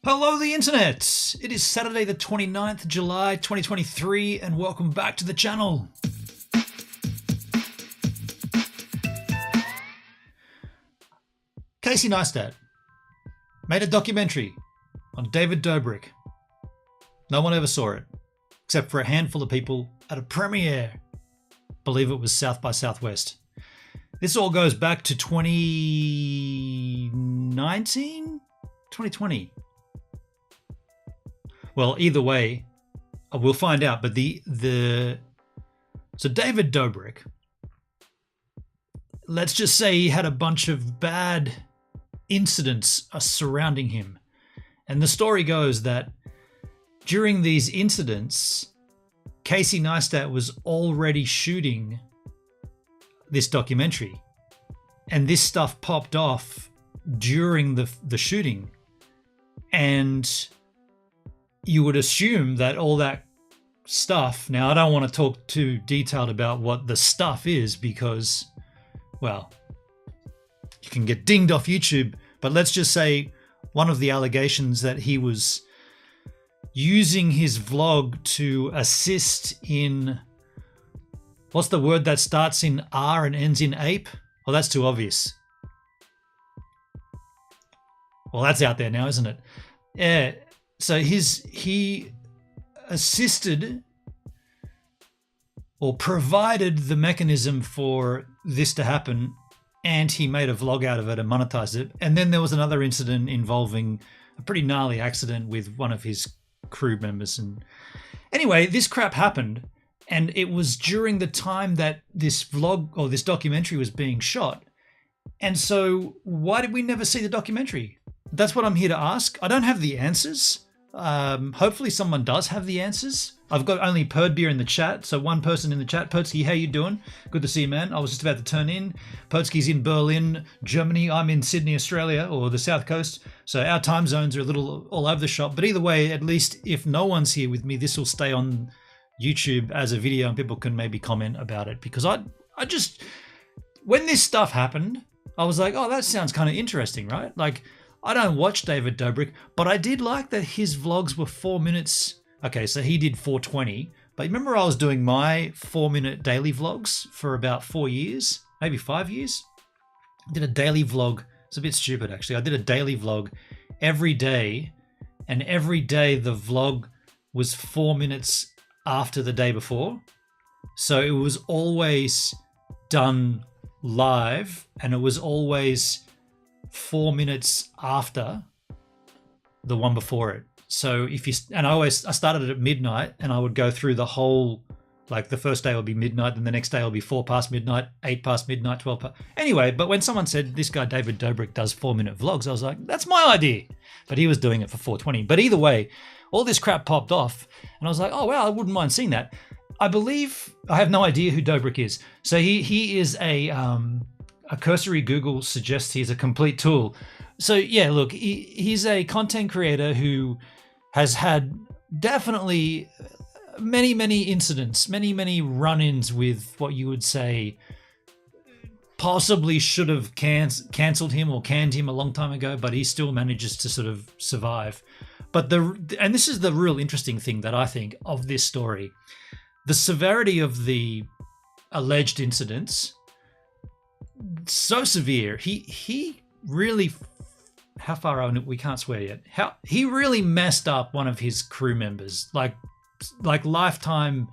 Hello the internet! It is Saturday the 29th July 2023 and welcome back to the channel. Casey Neistat made a documentary on David Dobrik. No one ever saw it, except for a handful of people at a premiere. I believe it was South by Southwest. This all goes back to 2019? 2020. Well, either way, we'll find out. But so David Dobrik, let's just say he had a bunch of bad incidents surrounding him. And the story goes that during these incidents, Casey Neistat was already shooting this documentary. And this stuff popped off during the shooting. And you would assume that all that stuff, now I don't want to talk too detailed about what the stuff is because, well, you can get dinged off YouTube, but let's just say one of the allegations that he was using his vlog to assist in, what's the word that starts in R and ends in ape? Well, that's too obvious. Well, that's out there now, isn't it? Yeah. So he assisted or provided the mechanism for this to happen, and he made a vlog out of it and monetized it. And then there was another incident involving a pretty gnarly accident with one of his crew members. And anyway, this crap happened, and it was during the time that this vlog or this documentary was being shot. And so why did we never see the documentary? That's what I'm here to ask. I don't have the answers. Hopefully someone does have the answers. I've got only Perd Beer in the chat. So one person in the chat, Perdsky, how you doing? Good to see you, man. I was just about to turn in. Perdsky's in Berlin, Germany. I'm in Sydney, Australia, or the South Coast. So our time zones are a little all over the shop. But either way, at least if no one's here with me, this will stay on YouTube as a video and people can maybe comment about it. Because I just, when this stuff happened, I was like, oh, that sounds kind of interesting, right? Like, I don't watch David Dobrik, but I did like that his vlogs were 4 minutes. Okay, so he did 420. But remember I was doing my 4-minute daily vlogs for about 4 years, maybe 5 years? I did a daily vlog. It's a bit stupid, actually. I did a daily vlog every day, and every day the vlog was 4 minutes after the day before. So it was always done live, and it was always 4 minutes after the one before it. So if you, and I started it at midnight, and I would go through the whole, like the first day will be midnight, then the next day will be 4 past midnight, 8 past midnight, 12 past. Anyway, but when someone said this guy David Dobrik does 4-minute vlogs, I was like, that's my idea. But he was doing it for 420. But either way, all this crap popped off, and I was like, oh wow, I wouldn't mind seeing that. I believe, I have no idea who Dobrik is. So he is a cursory Google suggests he's a complete tool. So yeah, look, he's a content creator who has had definitely many incidents, many run-ins with what you would say possibly should have cancelled him or canned him a long time ago, but he still manages to sort of survive. But and this is the real interesting thing that I think of this story. The severity of the alleged incidents, so severe. He really, how far are we? Can't swear yet. He really messed up one of his crew members, like lifetime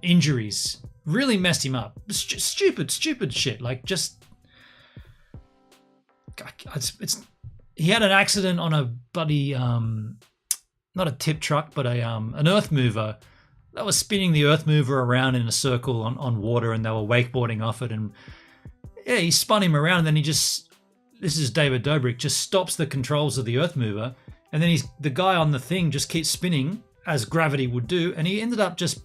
injuries. Really messed him up. Stupid shit. Like just, he had an accident on a bloody not a tip truck, but an earth mover that was spinning the earth mover around in a circle on water, and they were wakeboarding off it, and yeah, he spun him around, and then this is David Dobrik, just stops the controls of the earth mover, and then the guy on the thing just keeps spinning as gravity would do, and he ended up just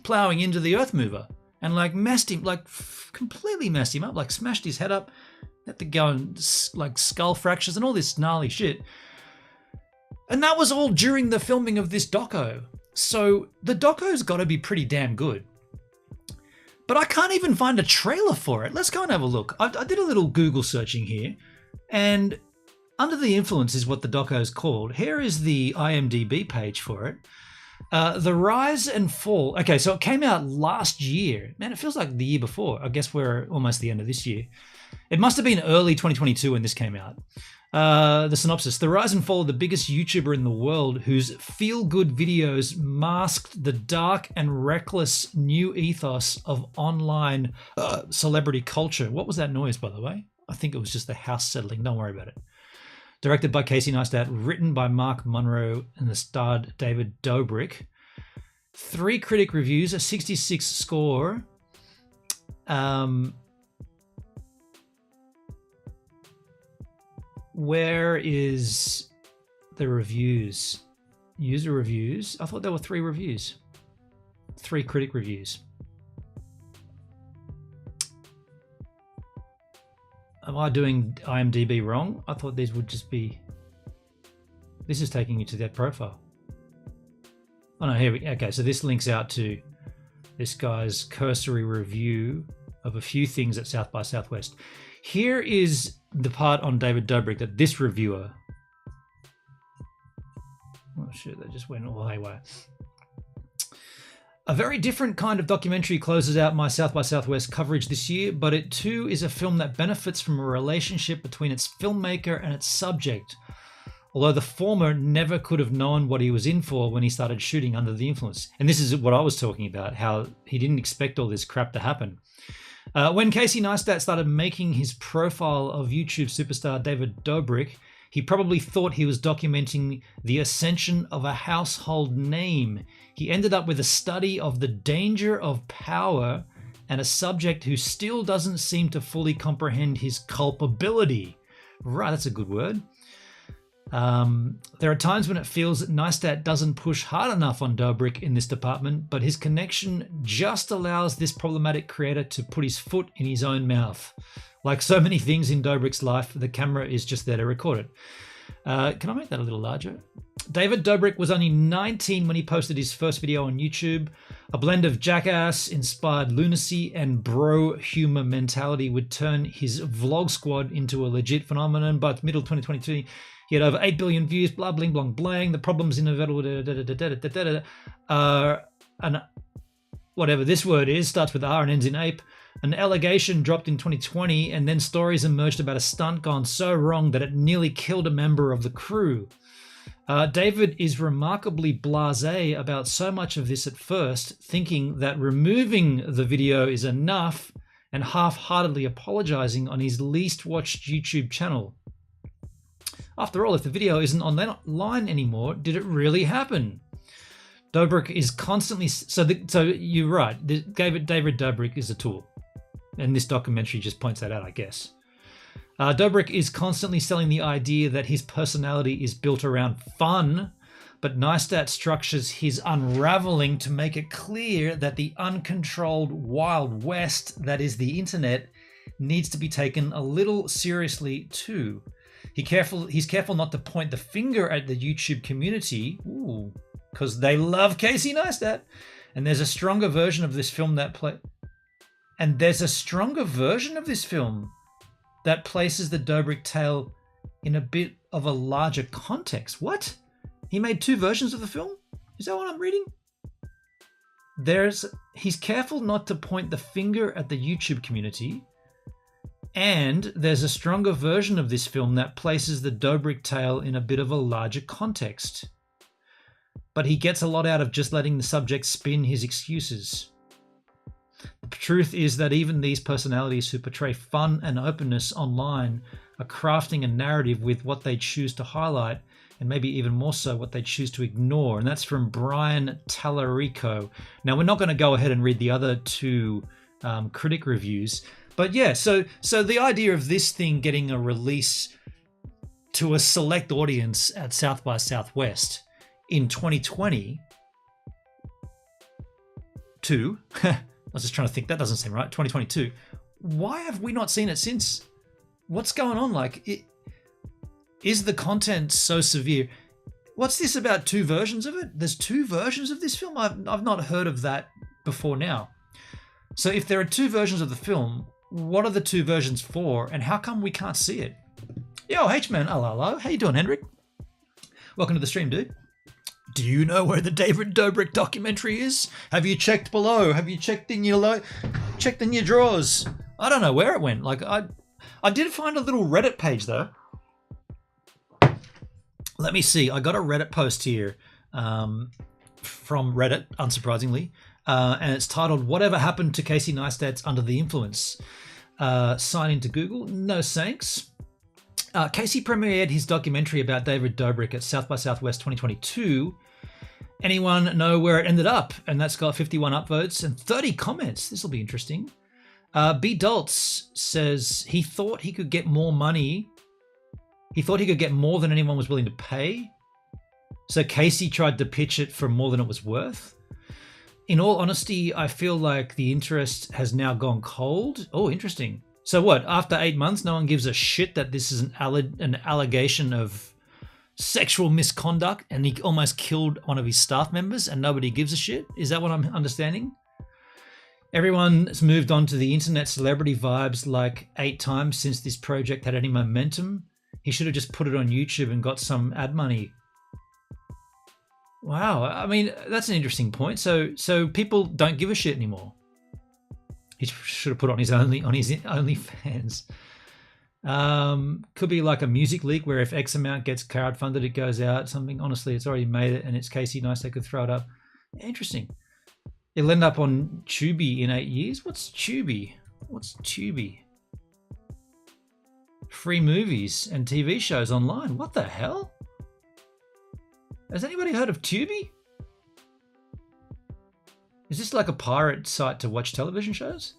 plowing into the earth mover and like messed him, like completely messed him up, like smashed his head up, had to go and like skull fractures and all this gnarly shit. And that was all during the filming of this doco. So the doco's got to be pretty damn good. But I can't even find a trailer for it. Let's go and have a look. I did a little Google searching here, and Under the Influence is what the doco is called. Here is the IMDb page for it. The Rise and Fall. Okay, so it came out last year. Man, it feels like the year before. I guess we're almost the end of this year. It must have been early 2022 when this came out. The synopsis. The rise and fall of the biggest YouTuber in the world, whose feel-good videos masked the dark and reckless new ethos of online celebrity culture. What was that noise, by the way? I think it was just the house settling. Don't worry about it. Directed by Casey Neistat, written by Mark Munro, and the starred David Dobrik. 3 critic reviews, a 66 score. Where is the reviews? User reviews? I thought there were 3 reviews. 3 critic reviews. Am I doing IMDb wrong? I thought these would just be... This is taking you to their profile. Oh no, here we go. Okay, so this links out to this guy's cursory review of a few things at South by Southwest. Here is the part on David Dobrik that this reviewer... Oh shit, that just went all haywire. A very different kind of documentary closes out my South by Southwest coverage this year, but it too is a film that benefits from a relationship between its filmmaker and its subject. Although the former never could have known what he was in for when he started shooting Under the Influence. And this is what I was talking about, how he didn't expect all this crap to happen. When Casey Neistat started making his profile of YouTube superstar David Dobrik, he probably thought he was documenting the ascension of a household name. He ended up with a study of the danger of power and a subject who still doesn't seem to fully comprehend his culpability. Right, that's a good word. There are times when it feels that Neistat doesn't push hard enough on Dobrik in this department, but his connection just allows this problematic creator to put his foot in his own mouth. Like so many things in Dobrik's life, the camera is just there to record it. Can I make that a little larger? David Dobrik was only 19 when he posted his first video on YouTube. A blend of jackass-inspired lunacy and bro humor mentality would turn his vlog squad into a legit phenomenon. By middle 2022, he had over 8 billion views, blah, bling, blong, blang. The problem's inevitable, and whatever this word is, starts with R and ends in ape. An allegation dropped in 2020, and then stories emerged about a stunt gone so wrong that it nearly killed a member of the crew. David is remarkably blasé about so much of this at first, thinking that removing the video is enough, and half-heartedly apologizing on his least watched YouTube channel. After all, if the video isn't online anymore, did it really happen? Dobrik is constantly... So you're right, David Dobrik is a tool. And this documentary just points that out, I guess. Dobrik is constantly selling the idea that his personality is built around fun, but Neistat structures his unraveling to make it clear that the uncontrolled Wild West that is the internet needs to be taken a little seriously too. He's careful not to point the finger at the YouTube community, because they love Casey Neistat. And there's a stronger version of this film that places the Dobrik tale in a bit of a larger context. What? He made 2 versions of the film? Is that what I'm reading? He's careful not to point the finger at the YouTube community, and there's a stronger version of this film that places the Dobrik tale in a bit of a larger context. But he gets a lot out of just letting the subject spin his excuses. The truth is that even these personalities who portray fun and openness online are crafting a narrative with what they choose to highlight, and maybe even more so what they choose to ignore. And that's from Brian Tallarico. Now, we're not going to go ahead and read the other 2 critic reviews, but yeah, so the idea of this thing getting a release to a select audience at South by Southwest in 2022, I was just trying to think, that doesn't seem right, 2022. Why have we not seen it since? What's going on? Is the content so severe? What's this about 2 versions of it? There's 2 versions of this film? I've not heard of that before now. So if there are 2 versions of the film, what are the 2 versions for, and how come we can't see it? Yo, H-Man, hello. How you doing, Hendrik? Welcome to the stream, dude. Do you know where the David Dobrik documentary is? Have you checked below? Have you checked in your drawers? I don't know where it went. Like I did find a little Reddit page though. Let me see. I got a Reddit post here from Reddit, unsurprisingly, and it's titled "Whatever Happened to Casey Neistat's Under the Influence." Sign into Google. No thanks. Casey premiered his documentary about David Dobrik at South by Southwest 2022. Anyone know where it ended up? And that's got 51 upvotes and 30 comments. This will be interesting. B. Doltz says he thought he could get more money. He thought he could get more than anyone was willing to pay. So Casey tried to pitch it for more than it was worth. In all honesty, I feel like the interest has now gone cold. Oh, interesting. So what, after 8 months, no one gives a shit that this is an allegation of sexual misconduct and he almost killed one of his staff members and nobody gives a shit? Is that what I'm understanding? Everyone's moved on to the internet celebrity vibes like 8 times since this project had any momentum. He should have just put it on YouTube and got some ad money. Wow, I mean, that's an interesting point. So people don't give a shit anymore. He should have put on his OnlyFans. Could be like a music leak where if X amount gets crowdfunded, it goes out. Something. Honestly, it's already made it, and it's Casey Neistat could throw it up. Interesting. It'll end up on Tubi in 8 years. What's Tubi? Free movies and TV shows online. What the hell? Has anybody heard of Tubi? Is this like a pirate site to watch television shows?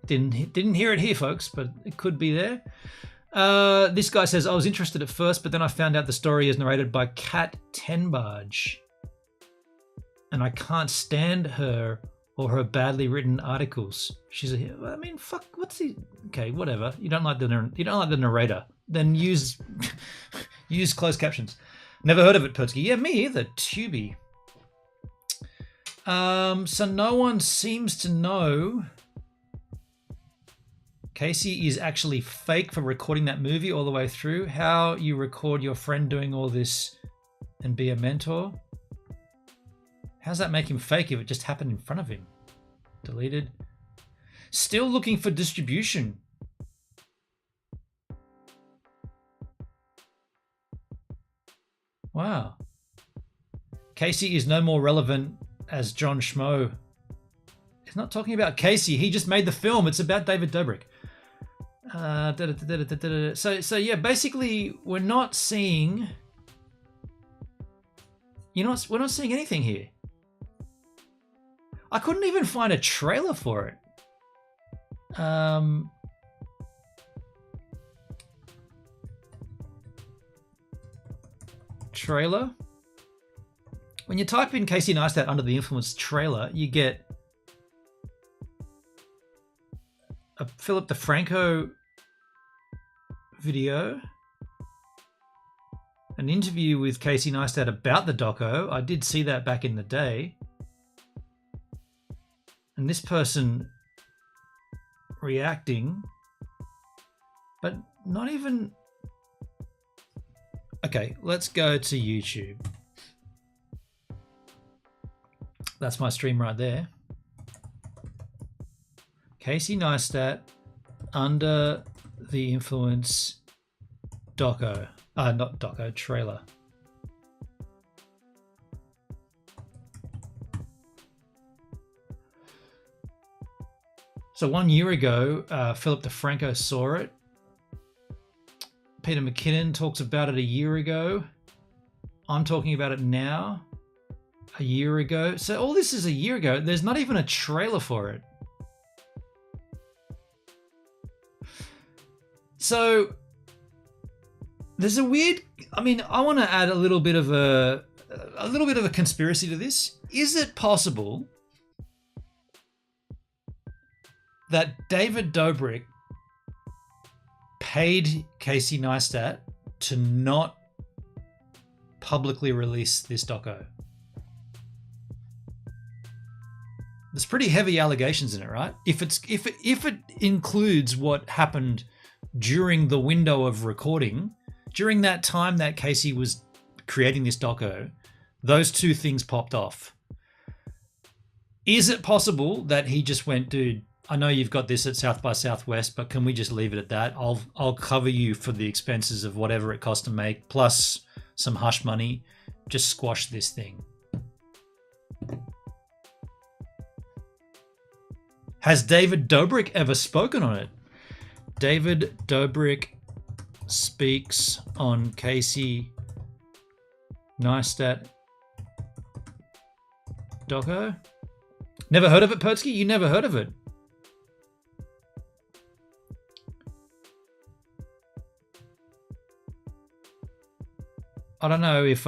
Didn't hear it here, folks, but it could be there. This guy says, I was interested at first, but then I found out the story is narrated by Kat Tenbarge. And I can't stand her or her badly written articles. I mean, fuck, okay, whatever. You don't like the narrator. Then use closed captions. Never heard of it, Pertsky. Yeah, me either. Tubi. So no one seems to know Casey is actually fake for recording that movie all the way through. How you record your friend doing all this and be a mentor? How's that make him fake if it just happened in front of him? Deleted. Still looking for distribution. Wow. Casey is no more relevant as John Schmo. He's not talking about Casey. He just made the film. It's about David Dobrik. So yeah, basically we're not seeing. We're not seeing anything here. I couldn't even find a trailer for it. Trailer. When you type in Casey Neistat Under the Influence trailer, you get a Philip DeFranco video, an interview with Casey Neistat about the doco. I did see that back in the day. And this person reacting, but not even... Okay, let's go to YouTube. That's my stream right there. Casey Neistat Under the Influence doco. Not doco, trailer. So 1 year ago, Philip DeFranco saw it. Peter McKinnon talks about it a year ago. I'm talking about it now, a year ago. So all this is a year ago. There's not even a trailer for it. So there's a weird, I mean, I want to add a little bit of a conspiracy to this. Is it possible that David Dobrik paid Casey Neistat to not publicly release this doco? There's pretty heavy allegations in it, right? If it includes what happened during the window of recording, during that time that Casey was creating this doco, those two things popped off. Is it possible that he just went, dude, I know you've got this at South by Southwest, but can we just leave it at that? I'll cover you for the expenses of whatever it costs to make, plus some hush money. Just squash this thing. Has David Dobrik ever spoken on it? David Dobrik speaks on Casey Neistat doco. Never heard of it, Pertsky? You never heard of it? I don't know if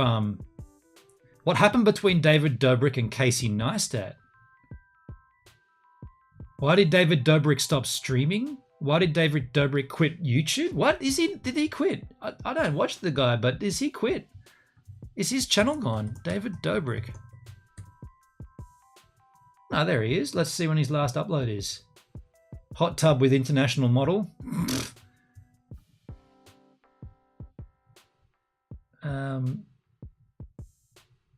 what happened between David Dobrik and Casey Neistat? Why did David Dobrik stop streaming? Why did David Dobrik quit YouTube? What is he? Did he quit? I don't watch the guy, but is he quit? Is his channel gone? David Dobrik. Oh, there he is. Let's see when his last upload is. Hot tub with international model.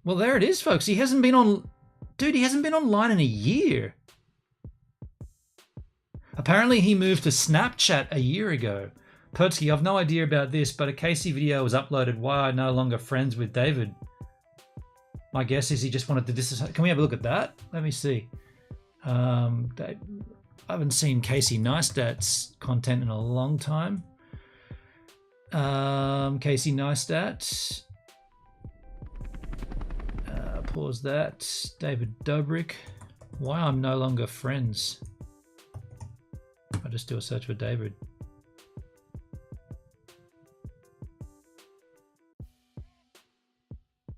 Well, there it is, folks. He hasn't been on... Dude, he hasn't been online in a year. Apparently, he moved to Snapchat a year ago. Pertsky, I've no idea about this, but a Casey video was uploaded. Why I'm no longer friends with David. My guess is he just wanted to disassociate. Can we have a look at that? Let me see. I haven't seen Casey Neistat's content in a long time. Casey Neistat. Pause that. David Dobrik. Why I'm no longer friends. I'll just do a search for David.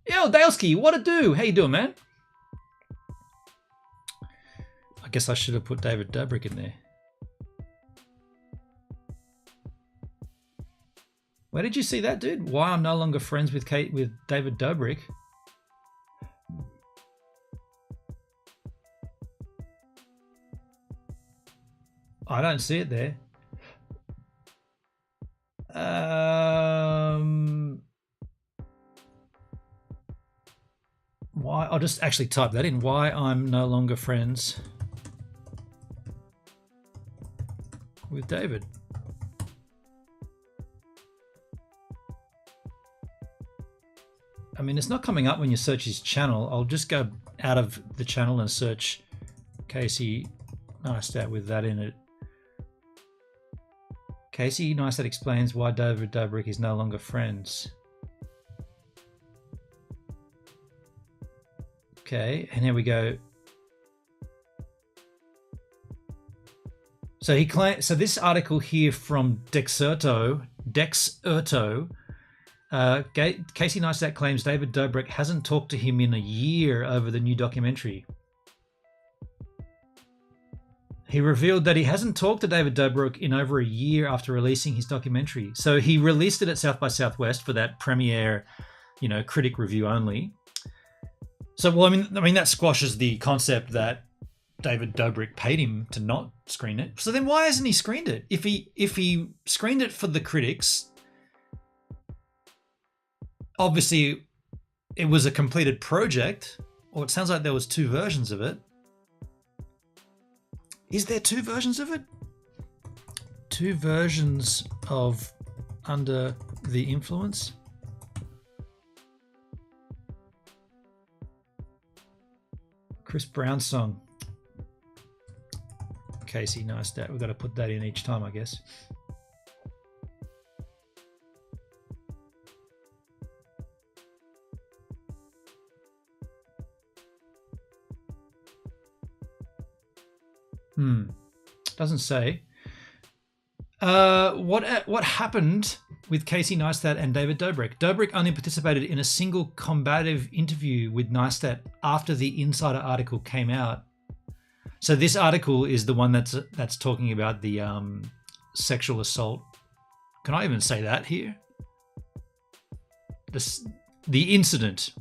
Yo, Dalesky, what it do? How you doing, man? I guess I should have put David Dobrik in there. Where did you see that, dude? Why I'm no longer friends with David Dobrik. I don't see it there. Why? I'll just actually type that in. Why I'm no longer friends with David. I mean, it's not coming up when you search his channel. I'll just go out of the channel and search Casey Neistat with that in it. Casey Neistat explains why David Dobrik is no longer friends. Okay, and here we go. So he claims. So this article here from Dexerto. Casey Neistat claims David Dobrik hasn't talked to him in a year over the new documentary. He revealed that he hasn't talked to David Dobrik in over a year after releasing his documentary. So he released it at South by Southwest for that premiere, critic review only. So, well, I mean that squashes the concept that David Dobrik paid him to not screen it. So then why hasn't he screened it? If he screened it for the critics, obviously it was a completed project, or it sounds like there was two versions of it. Is there two versions of it? Two versions of Under the Influence? Chris Brown song. Casey Neistat. We've got to put that in each time, I guess. Doesn't say. What happened with Casey Neistat and David Dobrik? Dobrik only participated in a single combative interview with Neistat after the Insider article came out. So this article is the one that's talking about the sexual assault. Can I even say that here? The incident.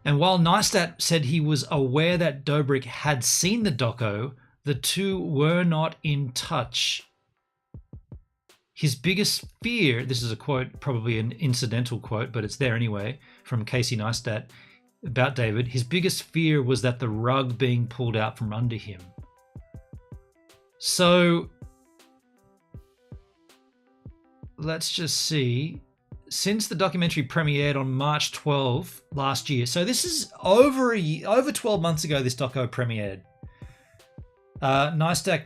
And while Neistat said he was aware that Dobrik had seen the doco, The two were not in touch. His biggest fear, this is a quote, probably an incidental quote, but it's there anyway, from Casey Neistat about David. His biggest fear was that the rug being pulled out from under him. So let's just see. Since the documentary premiered on March 12 last year, so this is over 12 months ago, this doco premiered. Neistat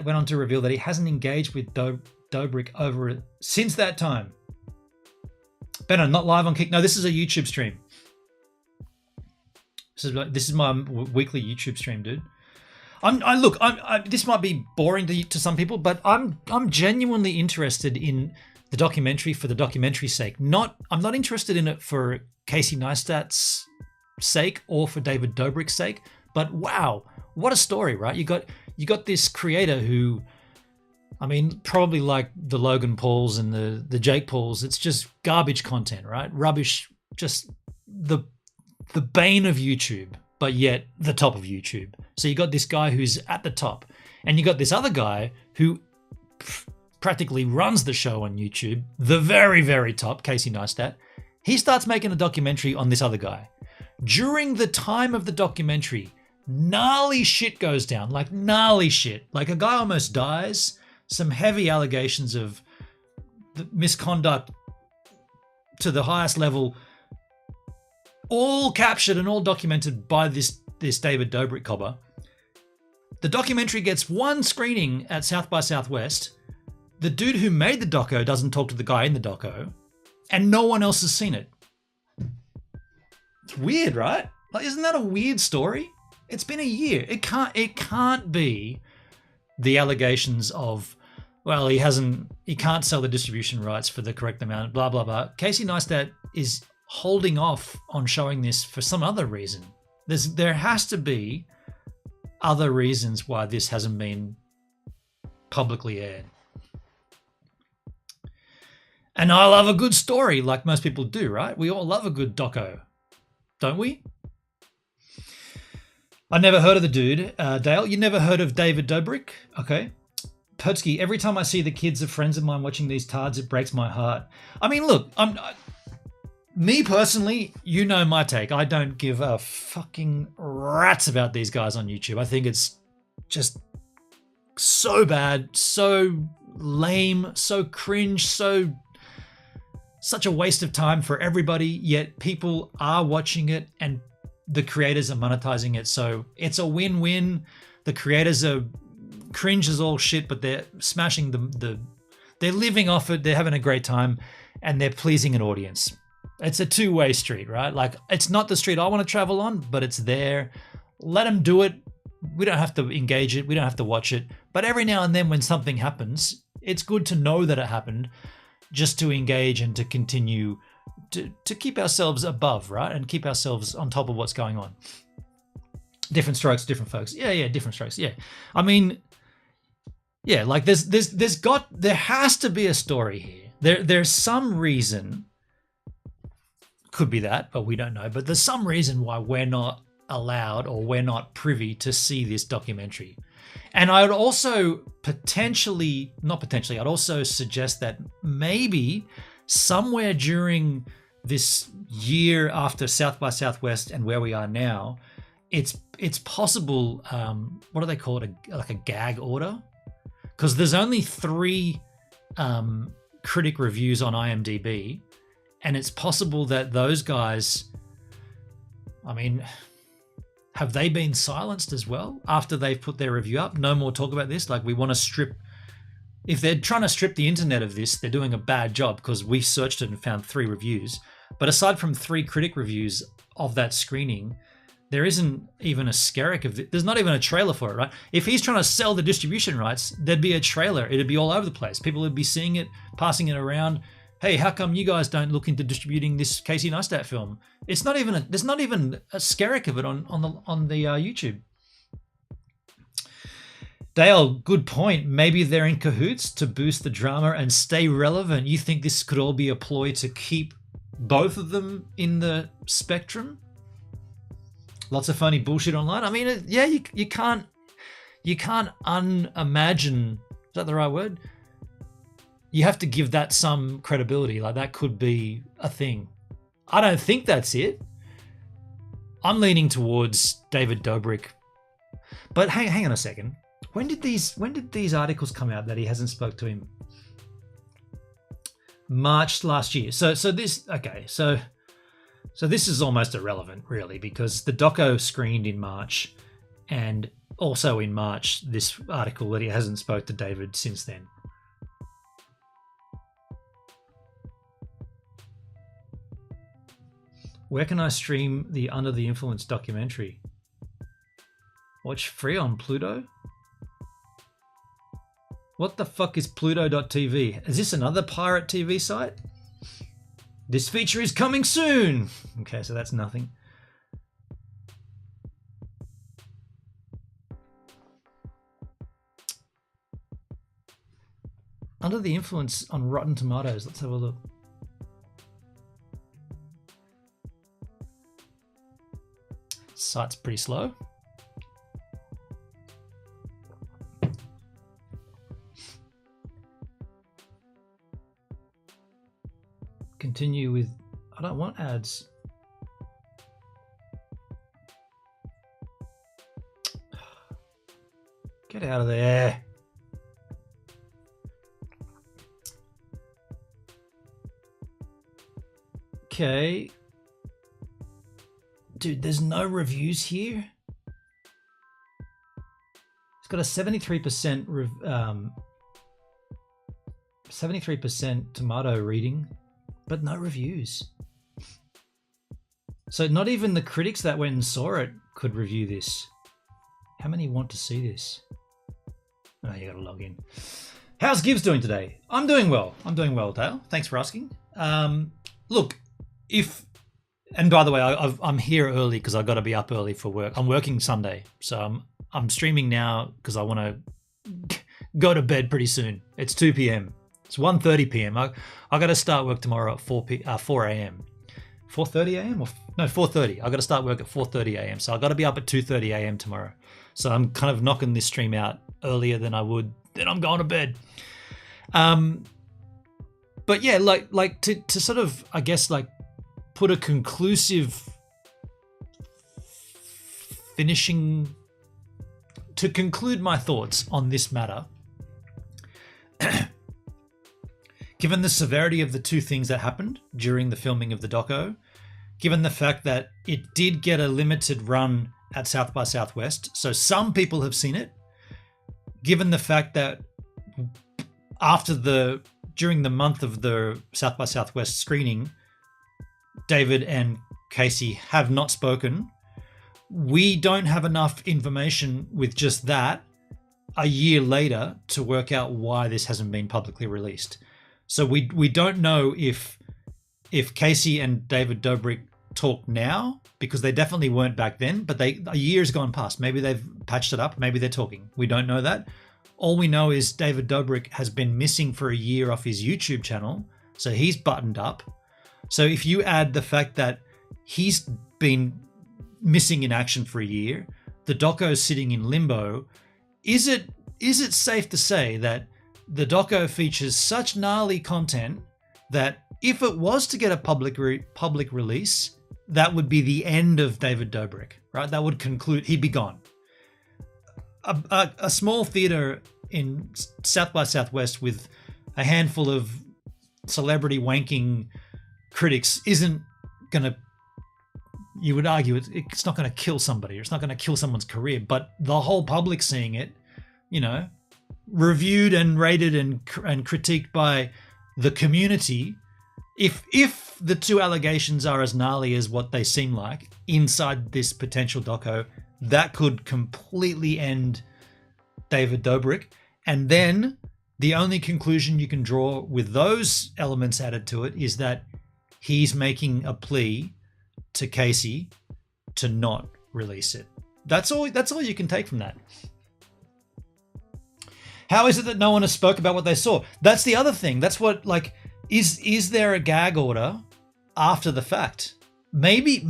went on to reveal that he hasn't engaged with Dobrik since that time. Benno, not live on Kick. No, this is a YouTube stream. This is my weekly YouTube stream, dude. This might be boring to some people, but I'm genuinely interested in the documentary for the documentary's sake. I'm not interested in it for Casey Neistat's sake or for David Dobrik's sake. But wow, what a story, right? You got this creator who, I mean, probably like the Logan Pauls and the Jake Pauls, it's just garbage content, right? Rubbish, just the bane of YouTube, but yet the top of YouTube. So you got this guy who's at the top, and you got this other guy who practically runs the show on YouTube, the very, very top, Casey Neistat. He starts making a documentary on this other guy. During the time of the documentary, gnarly shit goes down, like gnarly shit. Like a guy almost dies, some heavy allegations of misconduct to the highest level, all captured and all documented by this David Dobrik cobber. The documentary gets one screening at South by Southwest. The dude who made the doco doesn't talk to the guy in the doco, and no one else has seen it. It's weird, right? Like, isn't that a weird story? It's been a year. It can't be the allegations of, well, he can't sell the distribution rights for the correct amount, blah, blah, blah. Casey Neistat is holding off on showing this for some other reason. There has to be other reasons why this hasn't been publicly aired. And I love a good story, like most people do, right? We all love a good doco, don't we? I never heard of the dude. Dale, you never heard of David Dobrik? Okay. Pertsky, every time I see the kids of friends of mine watching these tards, it breaks my heart. I mean, look, me personally, you know my take. I don't give a fucking rat's about these guys on YouTube. I think it's just so bad, so lame, so cringe, such a waste of time for everybody, yet people are watching it and the creators are monetizing it. So it's a win-win. The creators are cringe as all shit, but they're smashing they're living off it. They're having a great time and they're pleasing an audience. It's a two-way street, right? Like, it's not the street I want to travel on, but it's there. Let them do it. We don't have to engage it. We don't have to watch it. But every now and then when something happens, it's good to know that it happened, just to engage and to continue to keep ourselves above, right? And keep ourselves on top of what's going on. Different strokes, different folks. Yeah, different strokes. Yeah. I mean, yeah, like there has to be a story here. There's some reason, could be that, but we don't know. But there's some reason why we're not allowed or we're not privy to see this documentary. And I would also I'd also suggest that maybe somewhere during this year after South by Southwest and where we are now, it's possible, what do they call it, like a gag order? Because there's only 3 critic reviews on IMDb, and it's possible that those guys, I mean, have they been silenced as well after they've put their review up? No more talk about this. Like, we want to strip. If they're trying to strip the internet of this, they're doing a bad job, because we searched it and found 3 reviews. But aside from 3 critic reviews of that screening, there isn't even a skerrick of it. There's not even a trailer for it, right? If he's trying to sell the distribution rights, there'd be a trailer. It'd be all over the place. People would be seeing it, passing it around. Hey, how come you guys don't look into distributing this Casey Neistat film? There's not even a skerrick of it on the YouTube. Dale, good point. Maybe they're in cahoots to boost the drama and stay relevant. You think this could all be a ploy to keep both of them in the spectrum? Lots of funny bullshit online. I mean, yeah, you can't unimagine. Is that the right word? You have to give that some credibility. Like, that could be a thing. I don't think that's it. I'm leaning towards David Dobrik. But hang on a second. When did these articles come out that he hasn't spoke to him? March last year. So this is almost irrelevant, really, because the doco screened in March, and also in March this article that he hasn't spoke to David since then. Where can I stream the Under the Influence documentary? Watch free on Pluto? What the fuck is Pluto.tv? Is this another pirate TV site? This feature is coming soon. Okay, so that's nothing. Under the Influence on Rotten Tomatoes. Let's have a look. Site's pretty slow. Continue with, I don't want ads. Get out of there. Okay. Dude, there's no reviews here. It's got a 73% tomato reading, but no reviews. So not even the critics that went and saw it could review this. How many want to see this? Oh, you gotta log in. How's Gibbs doing today? I'm doing well, Dale. Thanks for asking. Look, and by the way, I'm here early because I got to be up early for work. I'm working Sunday, so I'm streaming now because I want to go to bed pretty soon. It's 2 p.m. It's 1:30 p.m. I got to start work tomorrow at 4 a.m. 4:30 a.m. or no 4:30. I got to start work at 4:30 a.m. So I got to be up at 2:30 a.m. tomorrow. So I'm kind of knocking this stream out earlier than I would. Then I'm going to bed. But yeah, like to sort of, I guess, like, put a conclusive finishing to conclude my thoughts on this matter. Given the severity of the two things that happened during the filming of the doco, given the fact that it did get a limited run at South by Southwest, so some people have seen it, given the fact that during the month of the South by Southwest screening, David and Casey have not spoken. We don't have enough information with just that a year later to work out why this hasn't been publicly released. So we don't know if Casey and David Dobrik talk now, because they definitely weren't back then, but a year's gone past. Maybe they've patched it up. Maybe they're talking. We don't know that. All we know is David Dobrik has been missing for a year off his YouTube channel, so he's buttoned up. So if you add the fact that he's been missing in action for a year, the doco's sitting in limbo, is it safe to say that the doco features such gnarly content that if it was to get a public release, that would be the end of David Dobrik, right? That would conclude, he'd be gone. A small theater in South by Southwest with a handful of celebrity wanking critics isn't going to, you would argue, it's not going to kill somebody, or it's not going to kill someone's career, but the whole public seeing it, reviewed and rated and critiqued by the community, if the two allegations are as gnarly as what they seem like inside this potential doco, that could completely end David Dobrik. And then the only conclusion you can draw with those elements added to it is that he's making a plea to Casey to not release it. That's all you can take from that. How is it that no one has spoke about what they saw? That's the other thing. That's what, like, is there a gag order after the fact? Maybe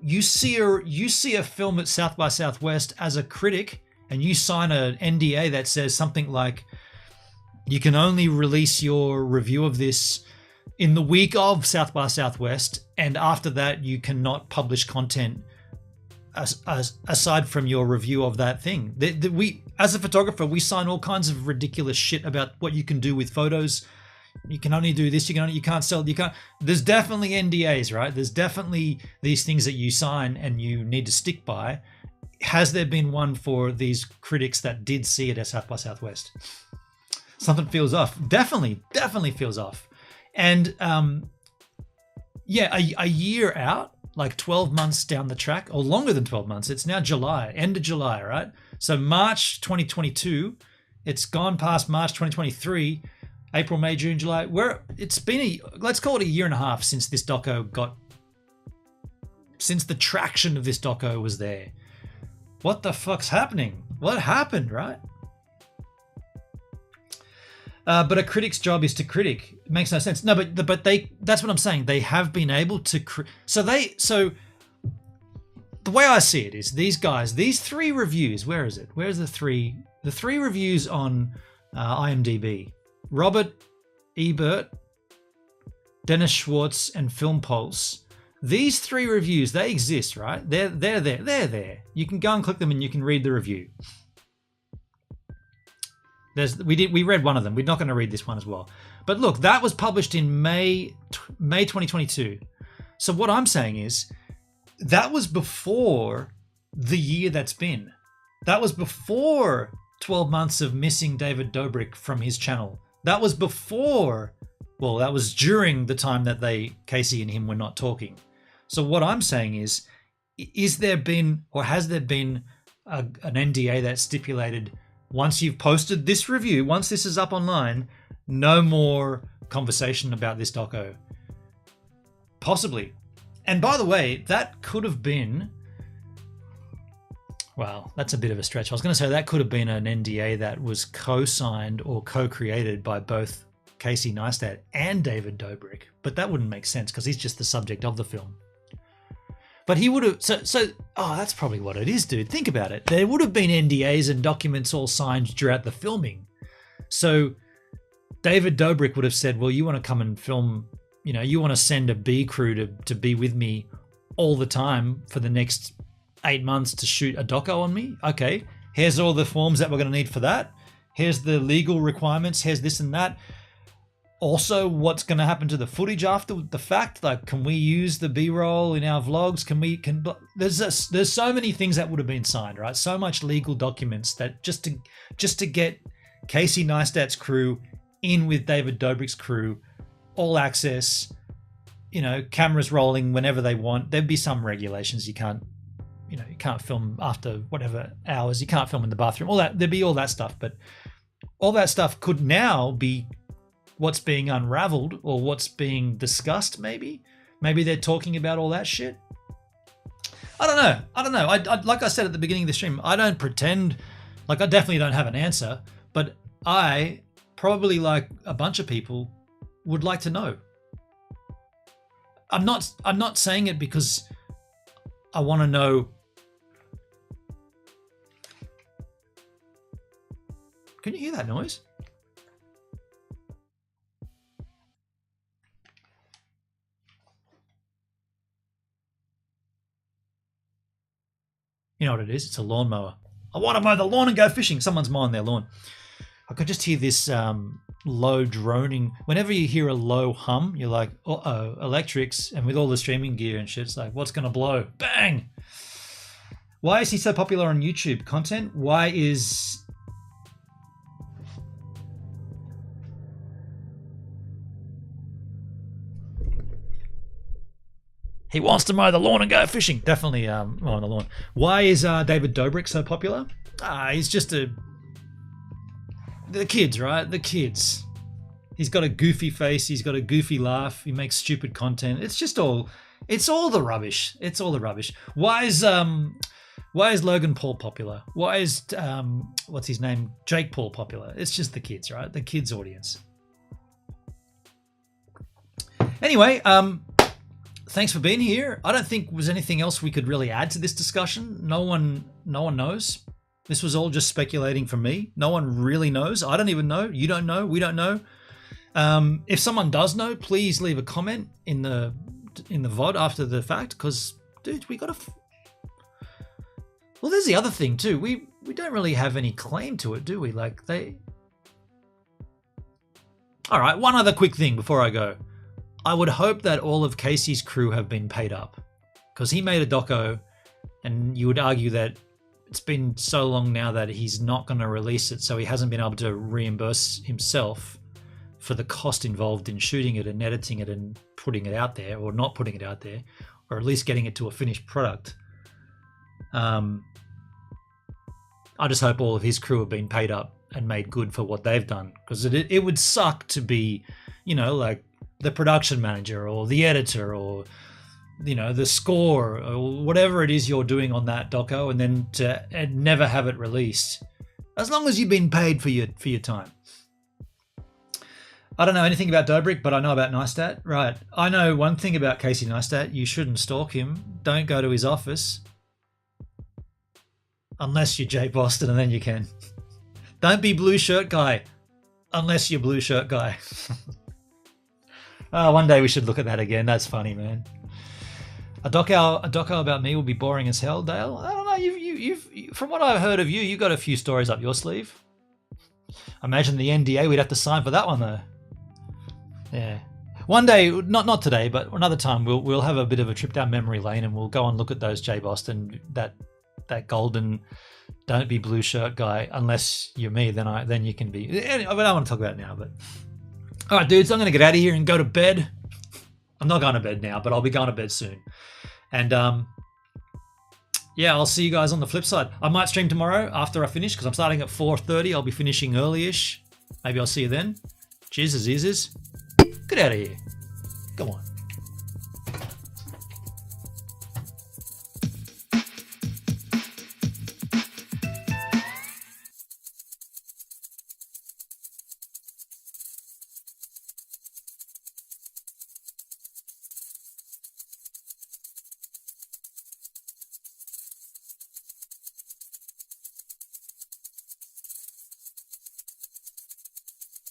you see a film at South by Southwest as a critic, and you sign an NDA that says something like, you can only release your review of this in the week of South by Southwest, and after that you cannot publish content aside from your review of that thing. We, as a photographer, we sign all kinds of ridiculous shit about what you can do with photos. You can only do this. You can't sell. You can't. There's definitely NDAs, right? There's definitely these things that you sign and you need to stick by. Has there been one for these critics that did see it at South by Southwest? Something feels off. Definitely feels off. And yeah, a year out, like 12 months down the track, or longer than 12 months. It's now July, end of July, right? So March 2022. It's gone past March 2023. April, May, June, July. It's been let's call it a year and a half since this doco since the traction of this doco was there. What the fuck's happening? What happened, right? But a critic's job is to critic. It makes no sense. No, but that's what I'm saying. They have been able to so the way I see it is these guys, these 3 reviews, where is it? Where's the 3 reviews on IMDb? Robert Ebert, Dennis Schwartz, and Film Pulse. These 3 reviews, they exist, right? They're there. They're there. You can go and click them and you can read the review. We read one of them. We're not going to read this one as well. But look, that was published in May 2022. So what I'm saying is that was before the year that's been. That was before 12 months of missing David Dobrik from his channel. That was before, well, that was during the time that Casey and him were not talking. So what I'm saying is there been, or has there been an NDA that stipulated once you've posted this review, once this is up online, no more conversation about this doco? Possibly. And by the way, that could have been, well, that's a bit of a stretch. I was going to say that could have been an NDA that was co-signed or co-created by both Casey Neistat and David Dobrik, but that wouldn't make sense because he's just the subject of the film. But he would have, that's probably what it is, dude. Think about it. There would have been NDAs and documents all signed throughout the filming. So David Dobrik would have said, well, you want to come and film, you want to send a B crew to be with me all the time for the next 8 months to shoot a doco on me. Okay, here's all the forms that we're going to need for that. Here's the legal requirements. Here's this and that. Also, what's going to happen to the footage after the fact? Like, can we use the B-roll in our vlogs? There's so many things that would have been signed, right? So much legal documents that just to get Casey Neistat's crew in with David Dobrik's crew, all access, cameras rolling whenever they want. There'd be some regulations. You can't film after whatever hours. You can't film in the bathroom. All that, there'd be all that stuff, but all that stuff could now be what's being unraveled or what's being discussed. Maybe they're talking about all that shit. I don't know. I like I said at the beginning of the stream, I don't pretend, like I definitely don't have an answer, but I probably, like a bunch of people, would like to know. I'm not saying it because I want to know. Can you hear that noise? You know what it is? It's a lawnmower. I want to mow the lawn and go fishing. Someone's mowing their lawn. I could just hear this low droning. Whenever you hear a low hum, you're like, uh-oh, electrics. And with all the streaming gear and shit, it's like, what's going to blow? Bang! Why is he so popular on YouTube content? Why is... He wants to mow the lawn and go fishing. Definitely mowing the lawn. Why is David Dobrik so popular? He's just the kids, right? The kids. He's got a goofy face. He's got a goofy laugh. He makes stupid content. It's all the rubbish. It's all the rubbish. Why is Logan Paul popular? Why is what's his name? Jake Paul popular? It's just the kids, right? The kids audience. Anyway, thanks for being here. I don't think there's anything else we could really add to this discussion. No one knows. This was all just speculating from me. No one really knows. I don't even know. You don't know. We don't know. If someone does know, please leave a comment in the VOD after the fact, because, dude, we got to... Well, there's the other thing, too. We don't really have any claim to it, do we? Like, they... All right, one other quick thing before I go. I would hope that all of Casey's crew have been paid up, because he made a doco, and you would argue that it's been so long now that he's not going to release it, so he hasn't been able to reimburse himself for the cost involved in shooting it and editing it and putting it out there, or not putting it out there, or at least getting it to a finished product. I just hope all of his crew have been paid up and made good for what they've done, because it would suck to be, you know, like the production manager or the editor or, you know, the score or whatever it is you're doing on that doco, and then to never have it released, as long as you've been paid for your time. I don't know anything about Dobrik, but I know about Neistat. Right. I know one thing about Casey Neistat. You shouldn't stalk him. Don't go to his office. Unless you're Jay Boston, and then you can. Don't be blue shirt guy. Unless you're blue shirt guy. One day we should look at that again. That's funny, man. A doco about me will be boring as hell, Dale. I don't know. You've from what I've heard of you, you've got a few stories up your sleeve. Imagine the NDA we'd have to sign for that one, though. Yeah. One day, not today, but another time, we'll have a bit of a trip down memory lane, and we'll go and look at those Jay Boston, that golden, don't be blue shirt guy. Unless you're me, then you can be. Anyway, I don't want to talk about it now, but all right, dudes, I'm going to get out of here and go to bed. I'm not going to bed now, but I'll be going to bed soon. And yeah, I'll see you guys on the flip side. I might stream tomorrow after I finish, because I'm starting at 4:30. I'll be finishing early-ish. Maybe I'll see you then. Cheers, Azizes. Get out of here. Go on.